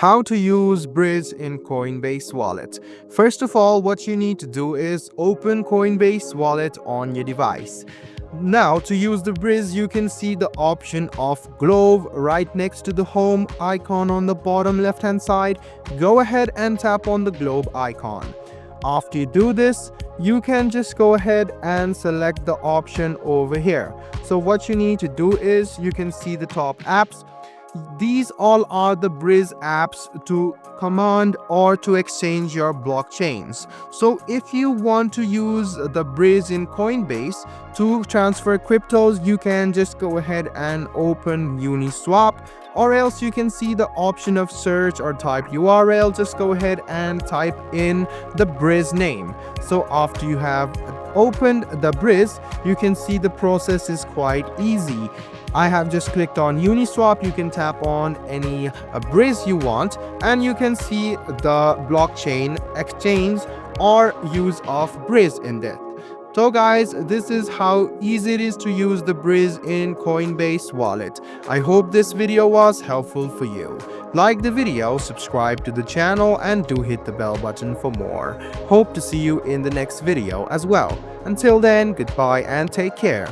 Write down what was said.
How to use Bridge in Coinbase Wallet. First of all, what you need to do is open Coinbase Wallet on your device. Now, to use the Bridge, you can see the option of globe right next to the home icon on the bottom left hand side. Go ahead and tap on the globe icon. After you do this, you can just go ahead and select the option over here. So what you need to do is, you can see the top apps. These all are the Bridge apps to command or to exchange your blockchains. So if you want to use the Bridge in Coinbase to transfer cryptos, you can just go ahead and open Uniswap, or else you can see the option of search or type URL. Just go ahead and type in the Bridge name. So after you have opened the Bridge, you can see the process is quite easy. I have just clicked on Uniswap. You can tap on any Bridge you want, and you can see the blockchain exchange or use of Bridge in there. So guys, this is how easy it is to use the Bridge in Coinbase Wallet. I hope this video was helpful for you. Like the video, subscribe to the channel, and do hit the bell button for more. Hope to see you in the next video as well. Until then, goodbye and take care.